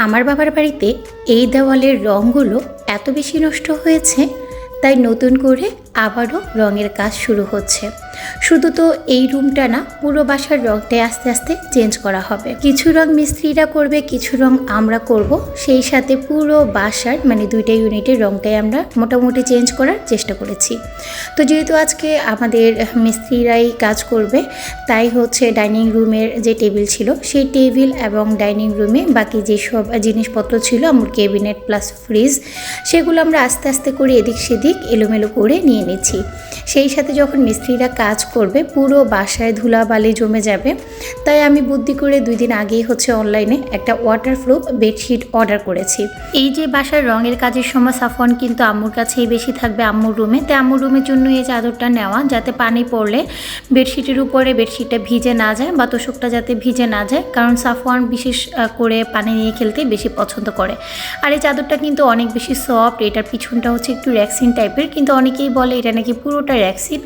আমার বাবার বাড়িতে এই দেওয়ালের রঙগুলো এত বেশি নষ্ট হয়েছে, তাই নতুন করে আবারও রঙের কাজ শুরু হচ্ছে। শুধু তো এই রুমটা না, পুরো বাসার রঙটাই আস্তে আস্তে চেঞ্জ করা হবে। কিছু রং মিস্ত্রিরা করবে, কিছু রং আমরা করব। সেই সাথে পুরো বাসার মানে দুইটা ইউনিটের রঙটাই আমরা মোটামুটি চেঞ্জ করার চেষ্টা করেছি। তো যেহেতু আজকে আমাদের মিস্ত্রিরাই কাজ করবে, তাই হচ্ছে ডাইনিং রুমের যে টেবিল ছিল সেই টেবিল এবং ডাইনিং রুমে বাকি যেসব জিনিসপত্র ছিল, আমার ক্যাবিনেট প্লাস ফ্রিজ, সেগুলো আমরা আস্তে আস্তে করে এদিক সেদিক এলোমেলো করে নিয়ে নিচ্ছি। সেই সাথে যখন মিস্ত্রিরা কাজ করবে পুরো বাসায় ধুলাবালি জমে যাবে, তাই আমি বুদ্ধি করে 2 দিন আগেই হচ্ছে অনলাইনে একটা ওয়াটারপ্রুফ বেডশিট অর্ডার করেছি। এই যে বাসার রঙের কাজের সময় সাফওয়ান কিন্তু আম্মুর কাছেই বেশি থাকবে, আম্মুর রুমে। তাই আম্মুর রুমের জন্য এই চাদরটা নেওয়া, যাতে পানি পড়লে বেডশিটের উপরে বেডশিটটা ভিজে না যায় বা তোষকটা যাতে ভিজে না যায়, কারণ সাফওয়ান বিশেষ করে পানি নিয়ে খেলতে বেশি পছন্দ করে। আর এই চাদরটা কিন্তু অনেক বেশি সফট, এটার পিছনটা হচ্ছে একটু র্যাক্সিন টাইপের, কিন্তু অনেকেই বলে এটা নাকি পুরোটা র্যাক্সিন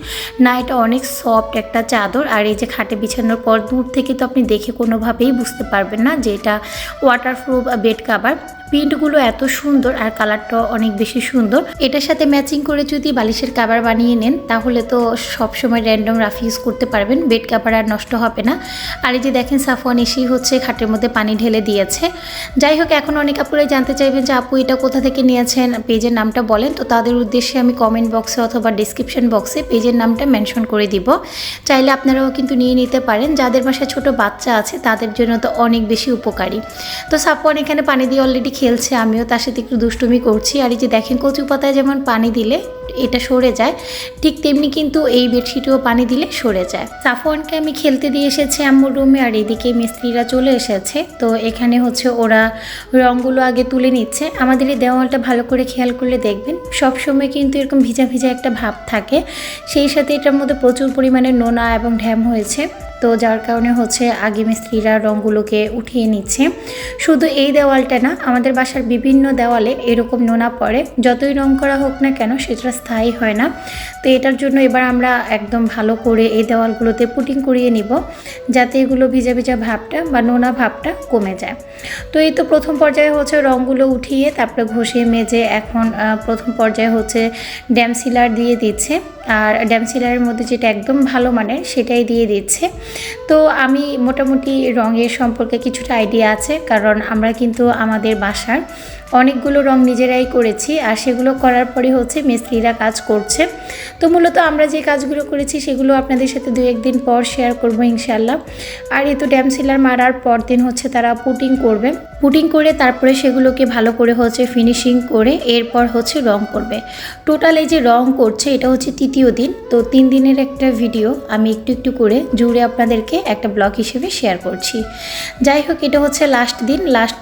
না, এটা অনেক সফট একটা চাদর। আর এই যে খাটে বিছানোর পর দূর থেকে তো আপনি দেখে কোনোভাবেই বুঝতে পারবেন না যে এটা ওয়াটারপ্রুফ বেড কাভার। প্রিন্টগুলো এত সুন্দর আর কালারটাও অনেক বেশি সুন্দর। এটার সাথে ম্যাচিং করে যদি বালিশের কাভার বানিয়ে নেন তাহলে তো সবসময় র্যান্ডম রাফ ইউজ করতে পারবেন, বেড কাভার আর নষ্ট হবে না। আর এই যে দেখেন সাফওয়ান এসেই হচ্ছে খাটের মধ্যে পানি ঢেলে দিয়েছে। যাই হোক, এখন অনেক আপুরাই জানতে চাইবেন যে আপু এটা কোথা থেকে নিয়েছেন, পেজের নামটা বলেন। তো তাদের উদ্দেশ্যে আমি কমেন্ট বক্সে অথবা ডিসক্রিপশন বক্সে পেজের নামটা মেনশন করে দিব, চাইলে আপনারাও কিন্তু নিয়ে নিতে পারেন। যাদের বাসায় ছোট বাচ্চা আছে তাদের জন্য তো অনেক বেশি উপকারী। তো সাফওয়ান এখানে পানি দিয়ে অলরেডি খেলছে, আমিও তার সাথে একটু দুষ্টুমি করছি। আর এই যে দেখেন কচু পাতায় যেমন পানি দিলে এটা সরে যায়, ঠিক তেমনি কিন্তু এই বেডশিটেও পানি দিলে সরে যায়। সাফওয়ানকে আমি খেলতে দিয়ে এসেছি আম্মুর রুমে, আর এদিকে মিস্ত্রিরা চলে এসেছে। তো এখানে হচ্ছে ওরা রঙগুলো আগে তুলে নিচ্ছে। আমাদের এই দেওয়ালটা ভালো করে খেয়াল করলে দেখবেন সবসময় কিন্তু এরকম ভিজা ভিজা একটা ভাব থাকে, সেই সাথে এটার মধ্যে প্রচুর পরিমাণে নোনা এবং ঢ্যাম হয়েছে। তো যার কারণে হচ্ছে আগে মিস্ত্রিরা রঙগুলোকে উঠিয়ে নিচ্ছে। শুধু এই দেওয়ালটা না, আমাদের বাসার বিভিন্ন দেওয়ালে এরকম নোনা পড়ে, যতই রং করা হোক না কেন সেটা স্থায়ী হয় না। তো এটার জন্য এবার আমরা একদম ভালো করে এই দেওয়ালগুলোতে পুটিং করিয়ে নিব, যাতে এগুলো ভিজা ভিজা ভাবটা বা নোনা ভাবটা কমে যায়। তো এই তো প্রথম পর্যায়ে হচ্ছে রঙগুলো উঠিয়ে তারপরে ঘষে মেজে এখন প্রথম পর্যায়ে হচ্ছে ড্যামসিলার দিয়ে দিচ্ছে। আর ড্যামসিলারের মধ্যে যেটা একদম ভালো মানের সেটাই দিয়ে দিচ্ছে। তো আমি মোটামুটি রঙের সম্পর্কে কিছুটা আইডিয়া আছে, কারণ আমরা কিন্তু আমাদের বাসার অনেকগুলো রং নিজেরাই করেছি, আর সেগুলো করার পরে হচ্ছে মিস্ত্রিরা কাজ করছে। তো মূলত আমরা যে কাজগুলো করেছি সেগুলো আপনাদের সাথে 2-1 দিন পর শেয়ার করবো ইনশাল্লাহ। আর এই তো ড্যামসিলার মারার পর দিন হচ্ছে তারা পুটিং করবে, পুটিং করে তারপরে সেগুলোকে ভালো করে হচ্ছে ফিনিশিং করে এরপর হচ্ছে রং করবে। টোটাল এই যে রং করছে এটা হচ্ছে 3য় দিন। তো 3 দিনের একটা ভিডিও আমি একটু একটু করে জুড়ে আপনাদেরকে একটা ব্লগ হিসেবে শেয়ার করছি। যাই হোক, এটা হচ্ছে লাস্ট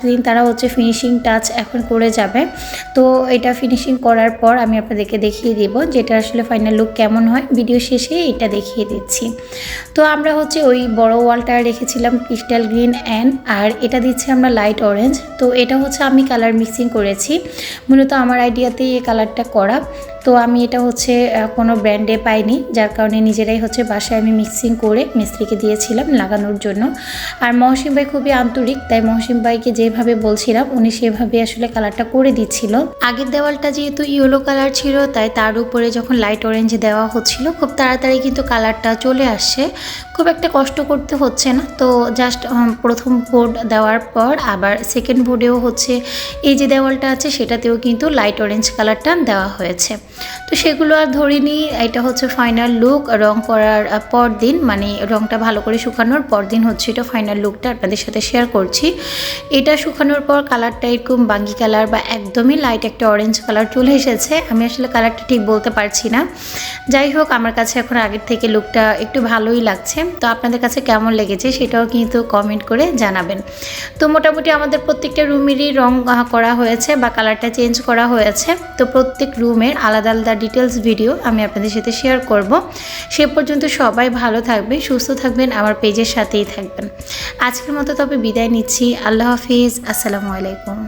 দিন তারা হচ্ছে ফিনিশিং টাচ এখন করে যাবে। তো এটা ফিনিশিং করার পর আমি আপনাদেরকে দেখিয়ে দেব যেটা আসলে ফাইনাল লুক কেমন হয়, ভিডিও শেষে এটা দেখিয়ে দিচ্ছি। তো আমরা হচ্ছে ওই বড় ওয়ালটা রেখেছিলাম ক্রিস্টাল গ্রিন আর এটা দিচ্ছি আমরা লাইট অরেঞ্জ। তো এটা হচ্ছে আমি কালার মিক্সিং করেছি, মূলত আমার আইডিয়াতেই এই কালারটা করা। তো আমি এটা হচ্ছে কোনো ব্র্যান্ডে পাইনি, যার কারণে নিজেরাই হচ্ছে বাসায় আমি মিক্সিং করে মিস্ত্রিকে দিয়েছিলাম লাগানোর জন্য। আর মহসিন ভাই খুবই আন্তরিক, তাই মহসিন ভাইকে যেভাবে বলছিলাম উনি সেভাবে আসলে কালারটা করে দিচ্ছিল। আগের দেওয়ালটা যেহেতু ইয়েলো কালার ছিল, তাই তার উপরে যখন লাইট অরেঞ্জ দেওয়া হচ্ছিল খুব তাড়াতাড়ি কিন্তু কালারটা চলে আসছে, খুব একটা কষ্ট করতে হচ্ছে না। তো জাস্ট প্রথম বোর্ড দেওয়ার পর আবার সেকেন্ড বোর্ডেও হচ্ছে এই যে দেওয়ালটা আছে সেটাতেও কিন্তু লাইট অরেঞ্জ কালারটা দেওয়া হয়েছে। তো সেগুলো আর ধরিনি, এটা হচ্ছে ফাইনাল লুক। রং করার পর দিন মানে রংটা ভালো করে শুকানোর পর দিন হচ্ছে এটা ফাইনাল লুকটা আপনাদের সাথে শেয়ার করছি। এটা শুকানোর পর কালারটা এরকম বাঙ্গি কালার বা একদমই লাইট একটা অরেঞ্জ কালার চলে এসেছে। আমি আসলে কালারটা ঠিক বলতে পারছি না। যাই হোক, আমার কাছে এখন আগের থেকে লুকটা একটু ভালোই লাগছে। তো আপনাদের কাছে কেমন লেগেছে সেটাও কিন্তু কমেন্ট করে জানাবেন। তো মোটামুটি আমাদের প্রত্যেকটা রুমেরই রং করা হয়েছে বা কালারটা চেঞ্জ করা হয়েছে। তো প্রত্যেক রুমের আলাদা আলাদা ডিটেলস ভিডিও আমি আপনাদের সাথে শেয়ার করব। সে পর্যন্ত সবাই ভালো থাকবেন, সুস্থ থাকবেন, আমার পেজের সাথেই থাকবেন। আজকের মতো তবে বিদায় নিচ্ছি। আল্লাহ হাফিজ, আসসালামু আলাইকুম।